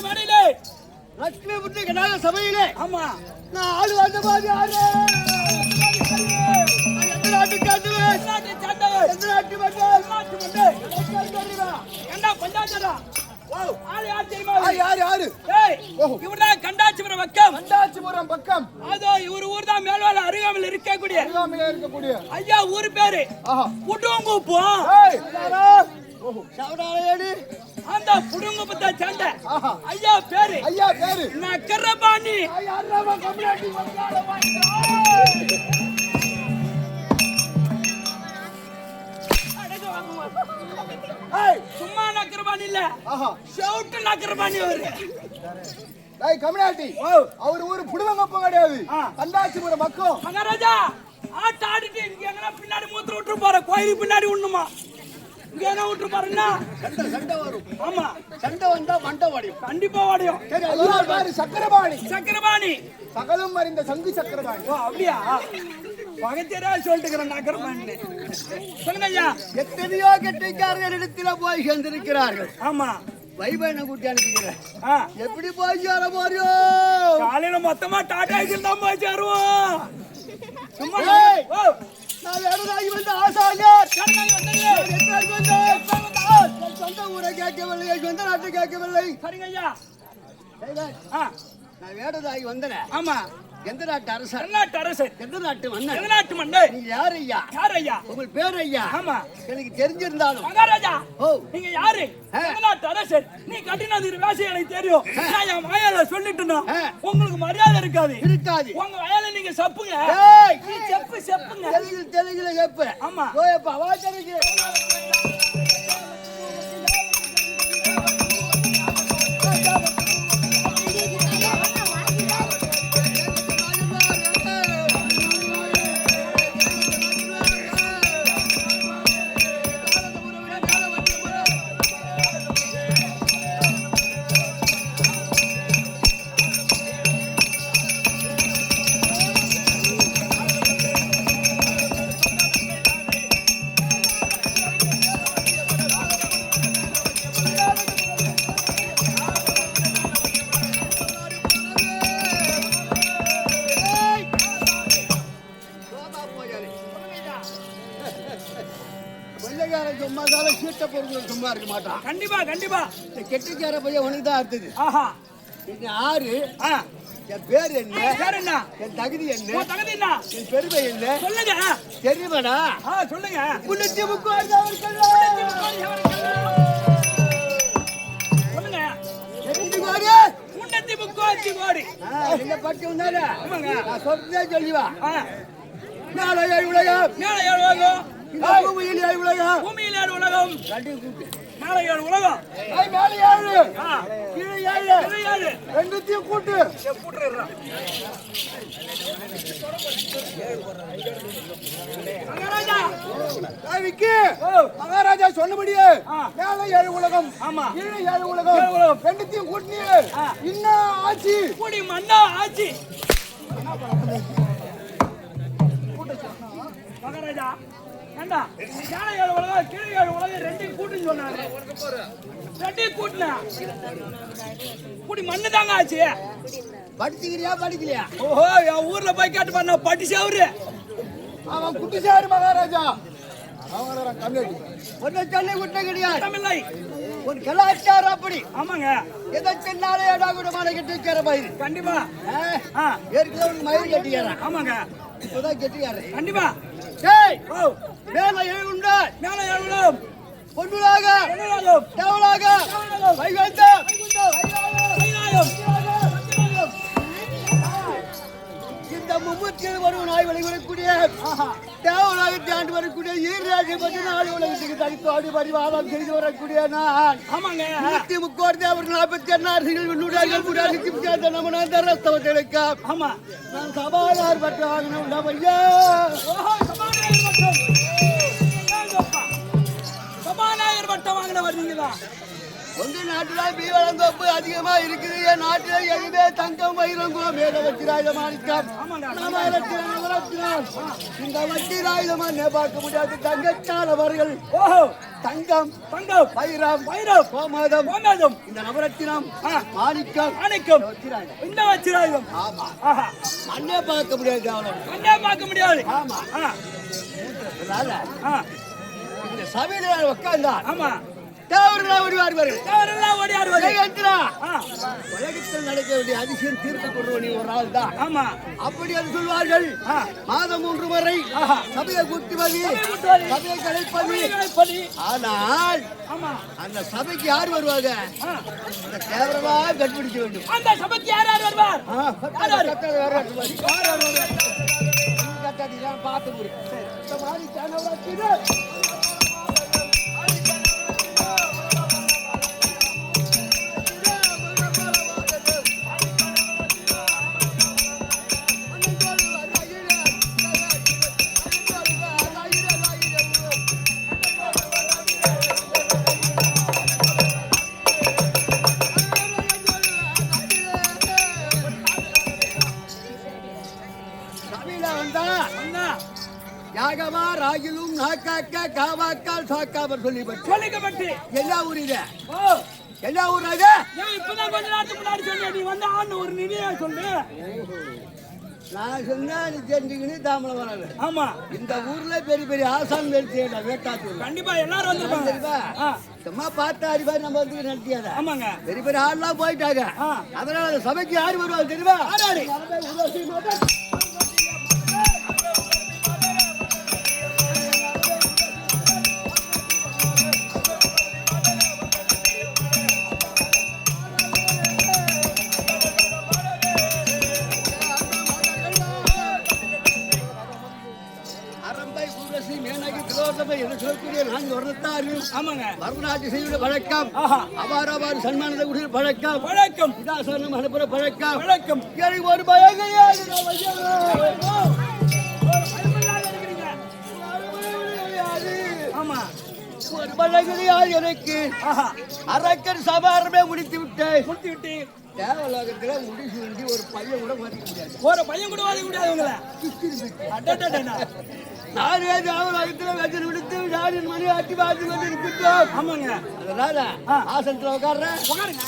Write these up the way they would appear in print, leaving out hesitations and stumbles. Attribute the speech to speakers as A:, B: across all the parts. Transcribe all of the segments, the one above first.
A: மடையிலே
B: லட்சுமி புத்தி கடாக சபையிலே.
A: ஆமா
B: நான் ஆளு வந்த பாதி ஆறு. எந்த நாட்டுக்கு ஆண்டுவேன்? எந்த நாட்டு மக்கள்?
A: கண்டா பஞ்சாச்சரா ஆளு யார் தெரியுமா?
B: யாரு?
A: இவர்தான் கண்டாச்சிபுரம் பக்கம்.
B: கண்டாச்சிபுரம் பக்கம்.
A: அதோ இவர் ஊர் தான் மேல்வாழ அருகாமையில் இருக்கக்கூடிய ஐயா ஊர் பேரு புடுங்குப்பம். அந்த புடுங்குப்பத்தை சேர்ந்த ஐயா பேரு நக்கரபாணி. சும்மா நக்கரபாணி இல்ல, ஷவுட் நக்கரபாணி. அவரு
B: கம்யூனிட்டி அவர் ஊரு புடுவங்கப்பம் கிடையாது, கண்டாச்சிபுரம் பக்கம்.
A: மகாராஜா ஆட்ட ஆடிட்டு இங்க எங்கன்னா பின்னாடி மூத்திர விட்டு போற கோயிலுக்கு பின்னாடி ஒண்ணுமா இங்க என்ன விட்டு பாருன்னா
B: சண்டை வரும்.
A: ஆமா
B: சண்டை வந்தா மண்டை வடியும்,
A: கண்டிப்பா வடியும். சக்கரபாணி
B: சகலம் அறிந்த சங்கு சக்கரபாணி.
A: அப்படியா பகத்தேரா சொல்லிட்டுக்கிறேன் நக்கரபாணி. சொல்லுங்க ஐயா.
B: எத்தனையோ கெட்டிக்காரர்கள் இடத்துல போய் சேர்ந்திருக்கிறார்கள்.
A: ஆமா
B: வைபவனை கூட்டி அனுப்புகிறேன். எப்படி போய் சேர போறியோ?
A: காலையில மொத்தமா டாடா ஏசில் தான் போய் சேருவோம். சும்மா
B: நான் வேறதாகி வந்த ஆசாங்க சொந்த ஊரை கேட்கவில்லை, சொந்த நாட்டை கேட்கவில்லை.
A: சரிங்க ஐயா.
B: நான் வேறதாகி வந்தேன்.
A: ஆமா
B: எந்த நாட்டு அரசர்?
A: நாட்டு அரசர்.
B: எந்த நாட்டு மன்னர்?
A: எந்த நாட்டு மன்னர்?
B: நீங்க யார் ஐயா?
A: யார் ஐயா?
B: உங்கள் பேர் ஐயா?
A: ஆமா
B: எனக்கு தெரிஞ்சிருந்தாலும்.
A: மகாராஜா நீங்க யாரு? எந்த நாட்டு அரசர்? நீ கட்டினது வேஷம் எனக்கு தெரியும். நான் என் வாயால சொல்லிட்டுனா உங்களுக்கு மரியாதை இருக்காது. உங்க வாயால நீங்க சப்புங்க. நீ செப்புங்க.
B: தெலுங்குல செப்பு.
A: ஆமா
B: ஓயப்பா வாச்சருக்கு சும்மா இருக்க மாட்டான்.
A: கண்டிப்பா கண்டிப்பா.
B: கெட்டிக்கார பையன் உனக்கு தான் அடுத்தது. நீங்க ஆறு. என் பேர் என்ன? என் தகுதி என்ன?
A: தகுதி என்ன?
B: என் பெருமை என்ன?
A: சொல்லுங்க.
B: தெரியுமாடா?
A: சொல்லுங்க.
B: முன்னூத்தி முக்கோடி
A: சொல்லுங்க. முன்னூத்தி முக்கோடி.
B: இந்த பட்டு வந்தாரு. நான் சொல்றதே சொல்லிவா. மேல ஏழு உலகம். பூமியில் ஏழு உலகம்.
A: பூமியில் ஏழு உலகம். மேல ஏழு உலகம்.
B: மேல ஏழு. கீழே ஏழு. ரெண்டுத்தையும் கூட்டு. மகாராஜா சொன்னபடியே மேல ஏழு உலகம். ஆமா கீழே ஏழு உலகம். ரெண்டுத்தையும் கூட்டினியே இன்னும் ஆச்சு.
A: கூடி மண்ணா ஆச்சு. மகாராஜா ஏண்டா மேல ஏழு உலகம் கீழே ஏழு உலகம் ரெண்டையும் கூட்டுன்னு சொன்னாரு. ரெண்டையும் கூட்டினா கூடி மண்ணு தாங்க ஆச்சு.
B: படிச்சுக்கிறியா படிக்கலையா?
A: ஓஹோ என் ஊர்ல போய் கேட்டு பண்ண படிச்சவரு
B: அவன் குட்டிச்சாரு மகாராஜா. ஒன்னு சொல்லி குட்ட கிடையாது.
A: தமிழை
B: ஒரு கலாச்சாரம் அப்படி.
A: ஆமாங்க
B: எதை சொன்னாலே கூட மாலை கட்டிக்கார பயிர்.
A: கண்டிப்பா.
B: ஏற்கனவே உனக்கு மயிர் கட்டிக்காரன்.
A: ஆமாங்க
B: இப்பதான் கட்டிக்காரன்.
A: கண்டிப்பா.
B: மேல ஏழு உண்டு. மேல ஏழு பொன்னுலாக தேவலாக வைகுண்டம் இந்த மும்மூர்த்தியில் வரும் நாய் வழிபடக்கூடிய தேவலாகத்தை ஆண்டு வரக்கூடிய ஈராஜை பற்றி நாடு உலகத்துக்கு தனித்து ஆடி பரிவாரம் செய்து வரக்கூடிய நான்.
A: ஆமாங்க
B: 130 தேவர் 46 அரசுகள் நம்ம ரஸ்தவத்தை.
A: ஆமா
B: நான் சபாநாயகர் பட்டம் வாங்கணும் ஐயா.
A: சபாநாயகர் பட்டம் வாங்கின வரீங்களா?
B: உங்க நாட்டுல பீவளந்தோப்பு அதிகமா இருக்குது. என் நாட்டுல எதுவே தங்கம் வைரம் மேல வச்சிராயுத மாணிக்கம் இந்த வச்சிராயுதமான பார்க்க முடியாது. தங்கச்சாலவர்கள் தங்கம் தங்கம் வைரம் வைரம் கோமாதம் கோமாதம் இந்த நவரத்தினம் மாணிக்கம் மாணிக்கம் இந்த வச்சிராயுதம். ஆமா மண்ணே பார்க்க முடியாது. அவ்வளவு மண்ணே பார்க்க முடியாது. ஆமா இந்த சபையில உட்கார்ந்தா ஆமா தேவரெல்லாம் ஓடிவார்கள். தேவரெல்லாம் ஓடிவார்கள். உலகத்தில் நடக்க வேண்டிய அதிசயம் தீர்த்து கொள்வோம் நீ ஒரு ஆள் தான். ஆமா அப்படி என்று சொல்வார்கள். மாதம் 3 முறை சபையை கூட்டுவது சபையை கலைப்பது. ஆனால் அந்த சபைக்கு யார் வருவாங்க? அந்த தேவரெல்லாம் கண்டுபிடிக்க வேண்டும். அந்த சபைக்கு யார் யார் வருவார்? பார்த்து யாகமா ராகிலும் நாக்காக்க காவாக்கால் சாக்காமர் சொல்லிப்பட்டு எல்லா ஊர் இது எல்லா ஊர் அது
A: இப்பதான் கொஞ்ச நேரத்துக்கு முன்னாடி சொன்ன நீ வந்து ஆண்டு ஒரு நிதியா சொல்லு.
B: நான் சொன்னா நீ தெரிஞ்சுக்கின்னு தாமலம் வராது. ஆமா இந்த ஊர்ல பெரிய பெரிய ஆசான் வேட்டா வேட்டாத்தூர்
A: கண்டிப்பா எல்லாரும் வந்துருப்பாங்க.
B: சும்மா பார்த்தா அடிப்பாரு நம்ம வந்து நடத்தியாத.
A: ஆமாங்க
B: பெரிய பெரிய ஆள்லாம் போயிட்டாங்க. அதனால சபைக்கு யாரு வருவாங்க தெரியுமா? வழக்கம் அபாரபார் சன்மானத்தை பழக்கம் வழக்கம் இதாசனம் அனுப்புற பழக்கம் வழக்கம் எனக்கு ஒரு பயம் ஆமா ஒரு பயம் கிடையாது எனக்கு. அரக்கர் சபாரமே முடித்து விட்டு தேவலோகத்துல முடிச்சு வேண்டி ஒரு பையன் கூட மாற்றிக்க முடியாது.
A: ஒரு பையன் கூட வாங்க முடியாது உங்களை.
B: நானே தேவலோகத்துல வச்சு விடுத்து நாடின் மணி அட்டி பார்த்து வந்து இருக்கிட்டோம். ஆமாங்க அதனால ஆசனத்துல உட்கார்றேன். உட்காருங்க.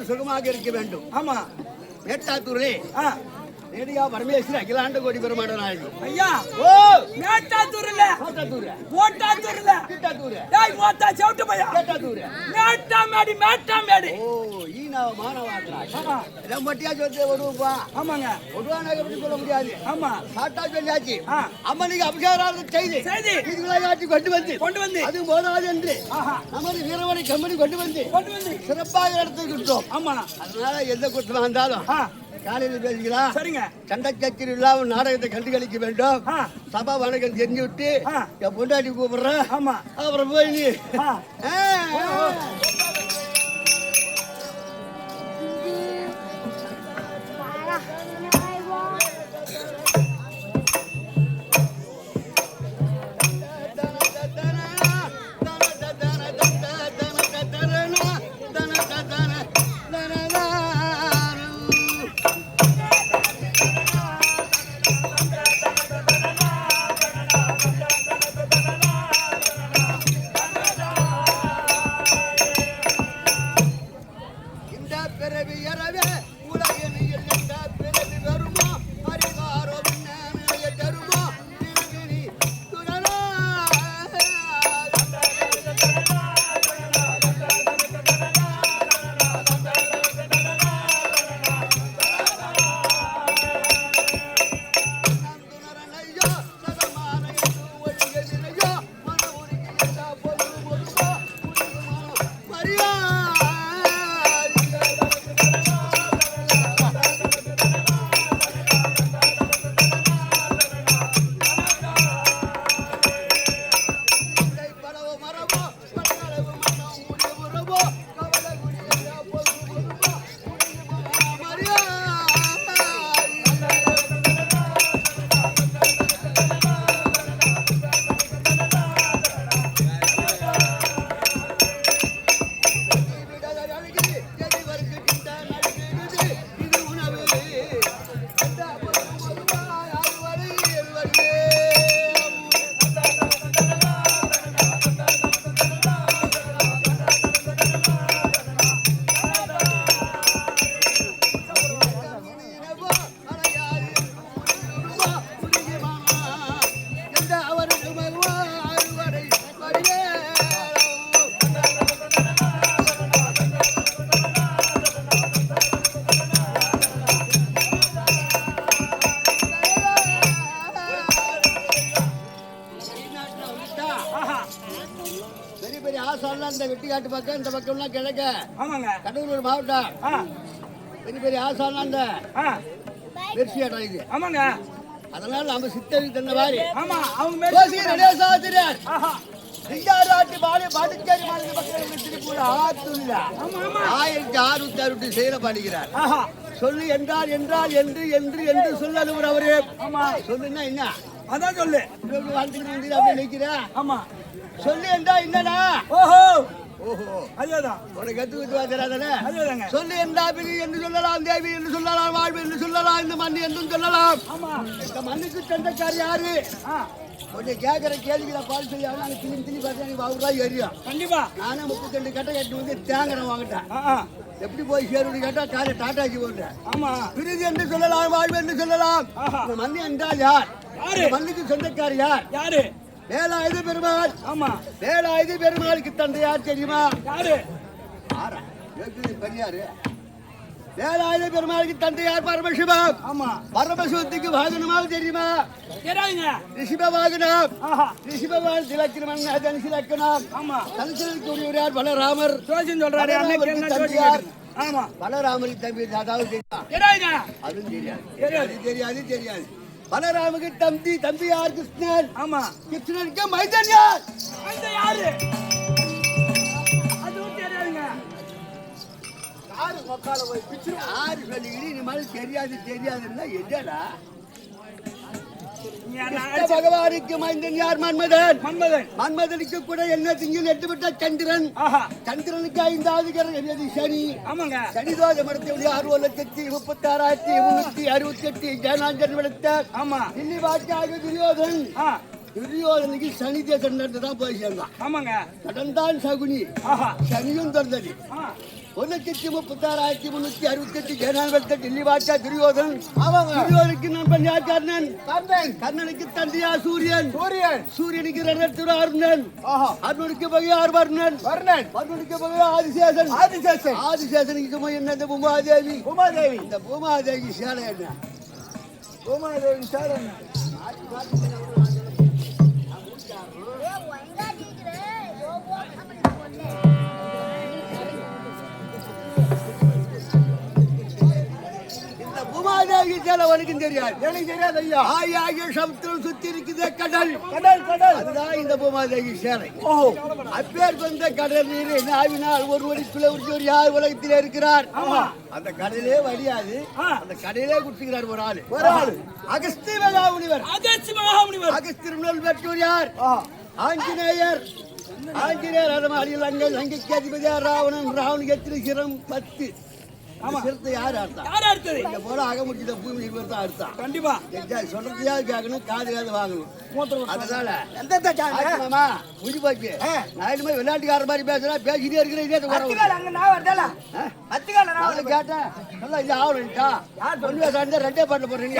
B: சுகமாக இருக்க வேண்டும். ஆமா மேட்டாத்தூரே நேடியா பரமேஸ்வரி அகிலாண்ட கோடி பெருமாட நாயகி ஐயா. ஓ மேட்டாத்தூர்ல ஓட்டாத்தூர்ல கிட்டாத்தூர் டேய் மோத்தா செவுட்டு பையா மேட்டாத்தூர் மேட்டாமேடி ஓ ஈனா மானவாத்ரா இத மட்டியா சொல்ல வருவா. ஆமாங்க ஒருவானாக எப்படி சொல்ல முடியாது. ஆமா சாட்டா சொல்லியாச்சு. அம்மனுக்கு அபிஷேகம் செய்து இதுகளை காட்டி கொண்டு வந்து அது போதாது என்று நமது வீரவனை கம்பெனி கொண்டு வந்து சிறப்பாக எடுத்துக்கிட்டோம். ஆமா அதனால எந்த குற்றம் வந்தாலும் காலையில் பேசிக்கலாம். சரிங்க சண்டை சச்சரி இல்லாம நாடகத்தை கண்டுகளிக்க வேண்டும். சபா வணக்கம் தெரிஞ்சு விட்டு என் பொண்டாட்டி கூப்பிடுறேன். ஆமா அப்புறம் போய் நீ ஆசாலாம் இந்த வெட்டிக்காட்டு பக்கம் இந்த பக்கம்லாம் கிழக்க.
A: ஆமாங்க.
B: கடலூர் மாவட்டம். பெரிய பெரிய ஆசாலாம் இந்த பெருசி இடம் இது.
A: ஆமாங்க.
B: அதனால நம்ம சித்தருக்கு தந்த மாதிரி.
A: ஆமா அவங்க
B: கோசி நடேசாதிரியர். சிங்காராட்டி பாடி பாடிச்சேரி மாநில மக்கள் திருப்பூர் ஆத்துள்ள.
A: ஆமா ஆமா
B: 1668 செயல பாடுகிறார். சொல்லு என்றால் என்றால் என்று என்று என்று சொல்லணும் அவரு.
A: ஆமா
B: சொல்லுன்னா என்ன?
A: அதான் சொல்லு.
B: வாழ்த்துக்கு வந்து அப்படியே நிக்கிறா.
A: ஆமா
B: சொல்லு என்றா என்னடா?
A: ஓஹோ
B: ஓஹோ
A: அதேதான்.
B: உனக்கு எதுக்கு வாதறானே?
A: அதேதாங்க.
B: சொல்லு என்றா பிரி என்று சொல்லலாம், தேவி என்று சொல்லலாம், வாழ்வு என்று சொல்லலாம், இந்த மண் என்றும் சொல்லலாம்.
A: ஆமா
B: இந்த மண்ணுக்கு சொந்தக்கார் யாரு? கொஞ்சம் கேட்கிற கேள்விகளை பால் செய்ய நாங்க திரும்பி திரும்பி பார்த்தா எனக்கு அவருதான் எரியும்.
A: கண்டிப்பா.
B: நானே 32 கட்டை கட்டி வந்து தேங்கிறேன் வாங்கிட்டேன். எப்படி போய் சேருன்னு கேட்டா காரை டாட்டாச்சி போட்டேன்.
A: ஆமா
B: பிரிதி என்று சொல்லலாம், வாழ்வு என்று சொல்லலாம். இந்த மண் என்றால் யார்?
A: யாரு?
B: மண்ணுக்கு சொந்தக்கார் யார்?
A: யாரு?
B: வேலாயுத பெருமாள்.
A: ஆமா
B: வேலாயுத பெருமாளுக்கு தந்தை யார் தெரியுமா?
A: யாரு?
B: ஆரா பெரியாரு. வேலாயுத பெருமாளுக்கு தந்தை யார்? பரமசிவம்.
A: ஆமா
B: பரமசிவத்துக்கு வாகனமாக தெரியுமா?
A: தெரியாதுங்க.
B: ரிஷிப வாகனம்.
A: ஆஹா
B: ரிஷிபவான் திலக்கிரமன் தனுசு லக்கணம்.
A: ஆமா
B: தனுசனுக்கு உரியவர் யார்? பலராமர்.
A: ஜோசியம் சொல்றாரு அன்னைக்கு என்ன ஜோசியம்
B: யார்?
A: ஆமா
B: பலராமருக்கு தம்பி அதாவது தெரியுமா?
A: தெரியாதுங்க.
B: அதுவும் தெரியாது.
A: தெரியாது.
B: தெரியாது தெரியாது. பலராமுக்கு தம்பி தம்பி யார்? கிருஷ்ணன்.
A: ஆமா
B: கிருஷ்ணனுக்கு மைதன் யார்?
A: அந்த யாரு? அதுவும் தெரியாதுங்க.
B: யாரு மக்கால போய் பிச்சு யாரு சொல்லிக்கிட்டு இந்த மாதிரி தெரியாது தெரியாதுன்னா என்னடா? கிருஷ்ண பகவானுக்கு மைந்தன் யார்? மன்மதன்.
A: மன்மதன்.
B: மன்மதனுக்கு கூட என்ன திங்கள் எட்டுவிட்ட சந்திரன்.
A: ஆஹா
B: சந்திரனுக்கு 5வது கிரகம் சனி.
A: ஆமாங்க.
B: சனி தோஷம் மடத்தை 6,36,368 ஜனாஞ்சன் விடுத்த.
A: ஆமா
B: தில்லி வாக்கியாக துரியோதன். துரியோதனுக்கு சனி தேசம் தான் போய் சேர்ந்தான்.
A: ஆமாங்க.
B: கடன்தான் சகுனி.
A: ஆஹா
B: சனியும் தந்தது. 1,36,368 ஜனாதிபதி டில்லி வாச்சா துரியோதன். துரியோதனுக்கு நண்பன் யார்? கர்ணன். கர்ணனுக்கு தந்தையா சூரியன். சூரியனுக்கு ரணத்துரு அருணன். அருணனுக்கு பகையார் வர்ணன். வர்ணனுக்கு பகையார் ஆதிசேஷன். ஆதிசேஷனுக்கு போய் என்ன? இந்த பூமாதேவி. இந்த பூமாதேவி சேலை என்ன? பூமாதேவி சேலை என்ன? பூமாதேவி சேலை உனக்கும் தெரியாது. எனக்கு தெரியாது ஐயா. ஆகிய சமுத்திரம் சுத்தி இருக்குது கடல். கடல் கடல் அதுதான் இந்த பூமாதேவி சேலை. ஓஹோ அப்பேர் வந்த கடல் நீர் நாவினால் ஒரு வடிக்குள்ள ஒரு யார் உலகத்தில் இருக்கிறார்? அந்த கடலே வழியாது. அந்த கடலே குடிச்சுக்கிறார் ஒரு ஆளு. அகஸ்திய மகாமுனிவர். அகஸ்தியர் பெற்றோர் யார்? ஆஞ்சநேயர். ஆஞ்சநேயர் அரமாளியில் லங்கைக்கு அதிபதியார் ராவணன். ராவனுக்கு எத்தனை சிரம்? 10. சிரத்தை யாரு அர்த்தம்? இந்த போல அகமுடிச்ச பூமி தான் அர்த்தம். கண்டிப்பா சொல்றதையாவது கேட்கணும், காதுகாது வாங்கணும். அதனால முடிஞ்சு போச்சு. நான் இனிமே விளையாட்டுக்கார மாதிரி பேசுறேன், பேசிட்டே இருக்கிறேன். கேட்டேன் நல்லா இல்ல ஆகணும்ட்டா. 2 பாட்டில் போடுறீங்க.